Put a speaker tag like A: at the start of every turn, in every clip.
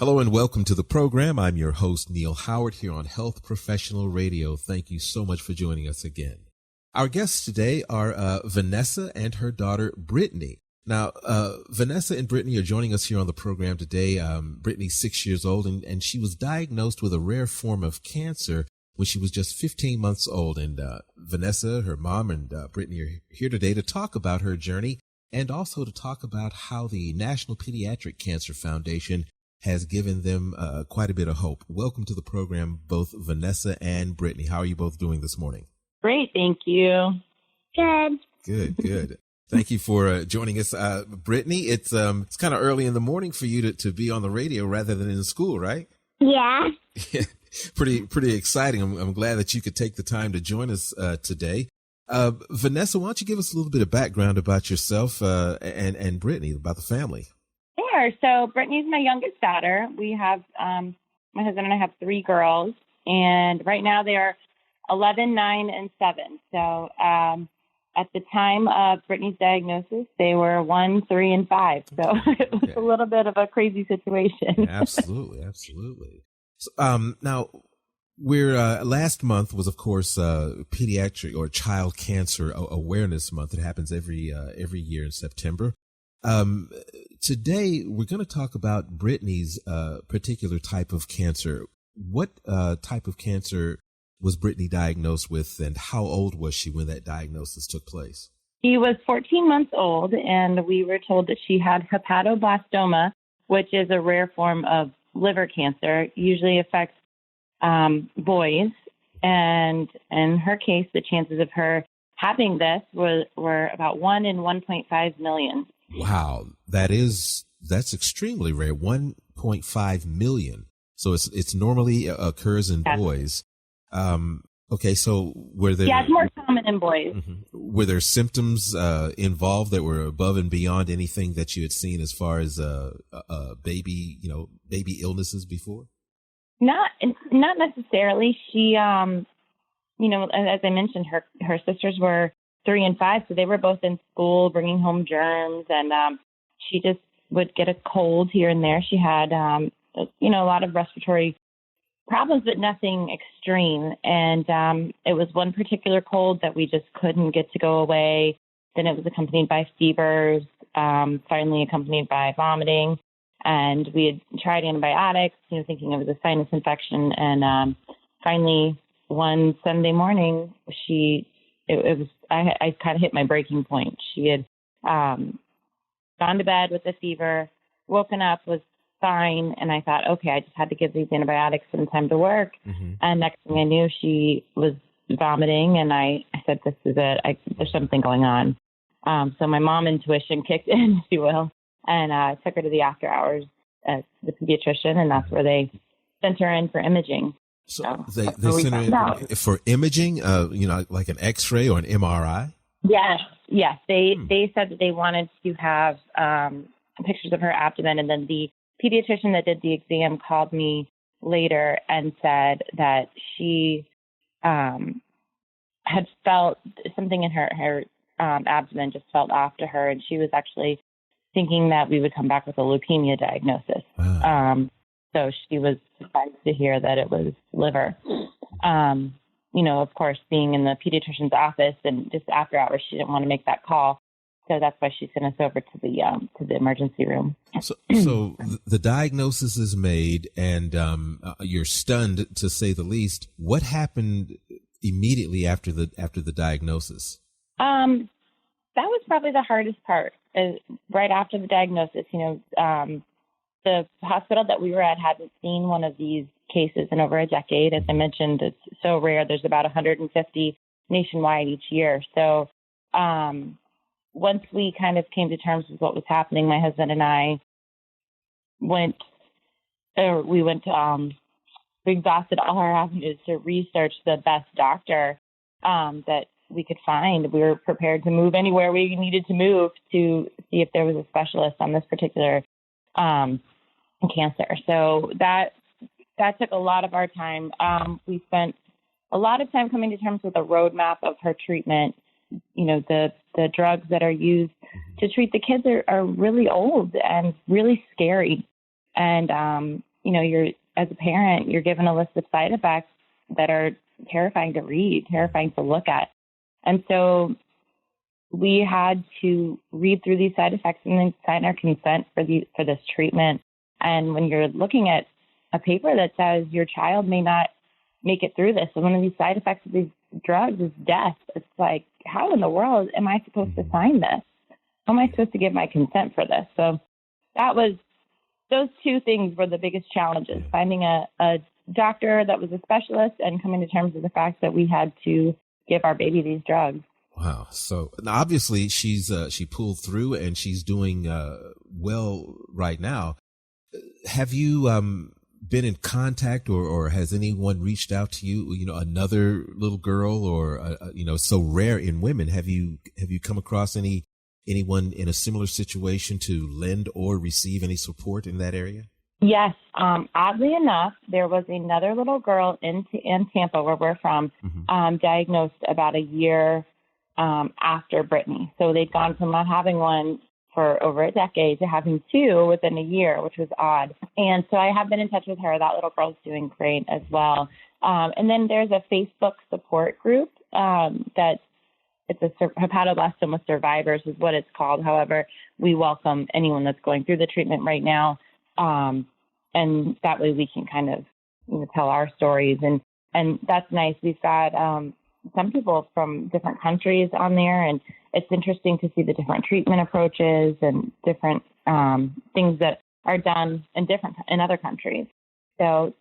A: Hello and welcome to the program. I'm your host, Neil Howard, here on Health Professional Radio. Thank you so much for joining us again. Our guests today are Vanessa and her daughter, Brittany. Now, Vanessa and Brittany are joining us here on the program today. Brittany's 6 years old, and she was diagnosed with a rare form of cancer when she was just 15 months old. And Vanessa, her mom, and Brittany are here today to talk about her journey and also to talk about how the National Pediatric Cancer Foundation has given them quite a bit of hope. Welcome to the program, both Vanessa and Brittany. How are you both doing this morning?
B: Great, thank you.
C: Good.
A: Good. Thank you for joining us. Brittany, it's kind of early in the morning for you to be on the radio rather than in school, right?
C: Yeah.
A: Pretty exciting. I'm glad that you could take the time to join us today. Vanessa, why don't you give us a little bit of background about yourself and Brittany, about the family?
B: Sure. So Brittany's my youngest daughter. We have, my husband and I have 3 girls, and right now they are 11, 9, and 7. So at the time of Brittany's diagnosis, they were 1, 3, and 5. So it was a little bit of a crazy situation.
A: Absolutely. So, now, we're last month was, of course, Pediatric or Child Cancer Awareness Month. It happens every year in September. Today, we're going to talk about Brittany's particular type of cancer. What type of cancer was Brittany diagnosed with, and how old was she when that diagnosis took place?
B: She was 14 months old, and we were told that she had hepatoblastoma, which is a rare form of liver cancer. Usually affects boys, and in her case, the chances of her having this were about 1 in 1.5 million.
A: Wow, that's extremely rare. 1.5 million. So it's normally occurs in boys. Okay, so were there?
B: Yeah, it's more common in boys.
A: Mm-hmm. Were there symptoms involved that were above and beyond anything that you had seen as far as baby illnesses before?
B: Not necessarily. She, as I mentioned, her sisters were 3 and 5, so they were both in school bringing home germs, and she just would get a cold here and there. She had, a lot of respiratory problems, but nothing extreme. And it was one particular cold that we just couldn't get to go away. Then it was accompanied by fevers, finally accompanied by vomiting. And we had tried antibiotics, thinking it was a sinus infection. And finally, one Sunday morning, I kind of hit my breaking point. She had gone to bed with a fever, woken up, was fine, and I thought, okay, I just had to give these antibiotics some time to work. Mm-hmm. And next thing I knew, she was vomiting, and I said, this is it. There's something going on. So my mom intuition kicked in, if you will, and I took her to the after hours at the pediatrician, and that's where they sent her in for imaging.
A: So they sent her in for imaging, like an X-ray or an MRI?
B: Yes. They said that they wanted to have pictures of her abdomen, and then the pediatrician that did the exam called me later and said that she had felt something in her abdomen just felt off to her, and she was actually thinking that we would come back with a leukemia diagnosis. Wow. So she was surprised to hear that it was liver. Of course, being in the pediatrician's office and just after hours, she didn't want to make that call. So that's why she sent us over to the emergency room.
A: So the diagnosis is made, and you're stunned, to say the least. What happened immediately after the diagnosis? That
B: was probably the hardest part. Right after the diagnosis, the hospital that we were at hadn't seen one of these cases in over a decade. As I mentioned, it's so rare. There's about 150 nationwide each year. So once we kind of came to terms with what was happening, my husband and I we exhausted all our avenues to research the best doctor that we could find. We were prepared to move anywhere we needed to move to see if there was a specialist on this particular cancer. So that took a lot of our time. We spent a lot of time coming to terms with a roadmap of her treatment. The drugs that are used to treat the kids are really old and really scary. And, you're, as a parent, you're given a list of side effects that are terrifying to read, terrifying to look at. And so we had to read through these side effects and then sign our consent for this treatment. And when you're looking at a paper that says your child may not make it through this, and one of these side effects of these drugs is death, it's like, how in the world am I supposed to sign this? How am I supposed to give my consent for this? So those two things were the biggest challenges, finding a doctor that was a specialist and coming to terms with the fact that we had to give our baby these drugs.
A: Wow. So obviously she pulled through and she's doing well right now. Have you been in contact or has anyone reached out to you, another little girl or, so rare in women? Have you come across anyone in a similar situation to lend or receive any support in that area?
B: Yes. Oddly enough, there was another little girl in Tampa, where we're from, diagnosed about a year after Brittany. So they'd gone from not having one for over a decade to having two within a year, which was odd. And so I have been in touch with her. That little girl's doing great as well. And then there's a Facebook support group that it's a Hepatoblastoma Survivors is what it's called. However, we welcome anyone that's going through the treatment right now. And that way we can kind of tell our stories. And that's nice. We've got some people from different countries on there, and it's interesting to see the different treatment approaches and different things that are done in other countries. So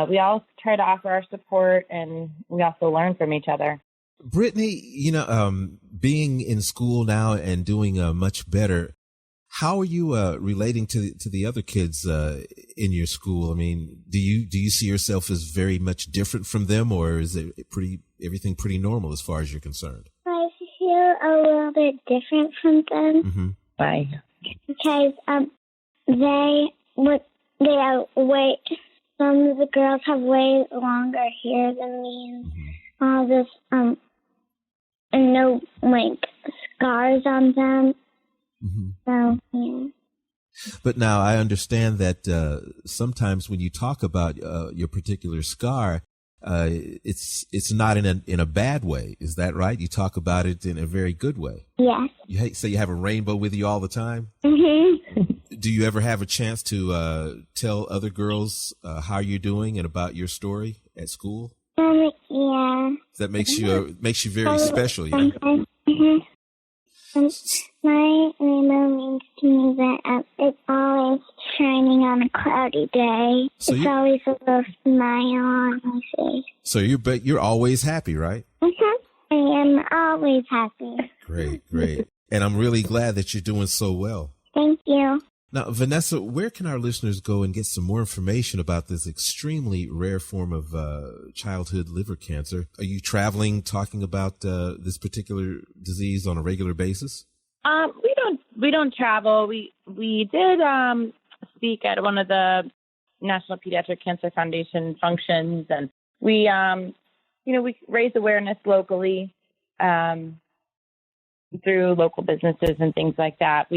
B: we all try to offer our support, and we also learn from each other.
A: Brittany, being in school now and doing much better, how are you relating to the other kids in your school? I mean, do you see yourself as very much different from them, or is it everything pretty normal as far as you're concerned?
C: I feel a little bit different from them.
A: Mm-hmm.
B: Why?
C: Because some of the girls have way longer hair than me, and all this and no scars on them.
A: Mm-hmm.
C: So, yeah.
A: But now I understand that sometimes when you talk about your particular scar, it's not in a bad way. Is that right? You talk about it in a very good way.
C: Yes.
A: You say you have a rainbow with you all the time?
C: Mm-hmm.
A: Do you ever have a chance to tell other girls how you're doing and about your story at school?
C: Yeah.
A: That makes you very special, yeah?
C: Mm-hmm. My rainbow means to me that it's always shining on a cloudy day.
A: So
C: it's always a little smile on my face.
A: So you're always happy, right?
C: Mm-hmm. I am always happy.
A: Great. And I'm really glad that you're doing so well.
C: Thank you.
A: Now, Vanessa, where can our listeners go and get some more information about this extremely rare form of childhood liver cancer? Are you traveling, talking about this particular disease on a regular basis?
B: We don't travel. We did speak at one of the National Pediatric Cancer Foundation functions, and we we raise awareness locally through local businesses and things like that.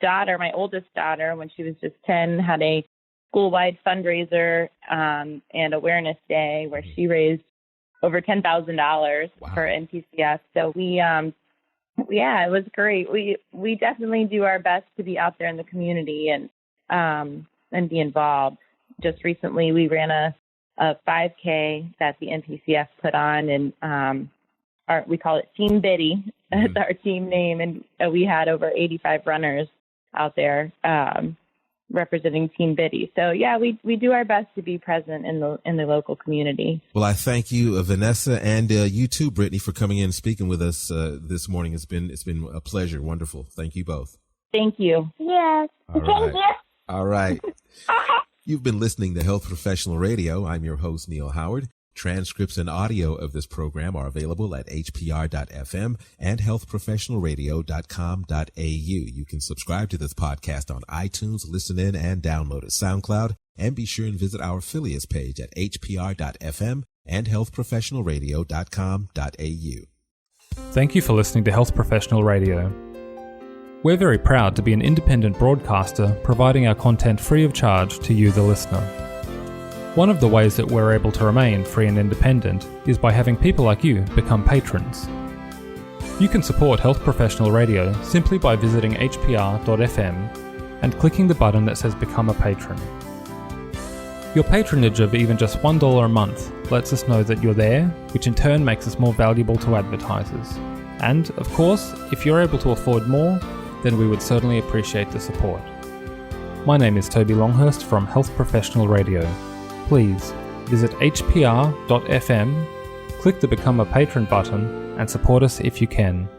B: My oldest daughter, when she was just 10, had a school-wide fundraiser and awareness day where she raised over $10,000 for NPCF. So it was great. We definitely do our best to be out there in the community and be involved. Just recently, we ran a 5K that the NPCF put on, and we call it Team Biddy. That's our team name, and we had over 85 runners out there representing Team Biddy. So yeah, we do our best to be present in the local community. Well,
A: I thank you, Vanessa, and you too, Brittany, for coming in and speaking with us this morning. It's been a pleasure. Wonderful. Thank you both.
B: Thank you.
C: Yes. Thank you.
A: All right. You've been listening to Health Professional Radio. I'm your host, Neil Howard. Transcripts and audio of this program are available at hpr.fm and healthprofessionalradio.com.au. You can subscribe to this podcast on iTunes, listen in, and download it SoundCloud. And be sure and visit our affiliates page at hpr.fm and healthprofessionalradio.com.au.
D: Thank you for listening to Health Professional Radio. We're very proud to be an independent broadcaster providing our content free of charge to you, the listener. One of the ways that we're able to remain free and independent is by having people like you become patrons. You can support Health Professional Radio simply by visiting hpr.fm and clicking the button that says Become a Patron. Your patronage of even just $1 a month lets us know that you're there, which in turn makes us more valuable to advertisers. And, of course, if you're able to afford more, then we would certainly appreciate the support. My name is Toby Longhurst from Health Professional Radio. Please visit hpr.fm, click the Become a Patron button, and support us if you can.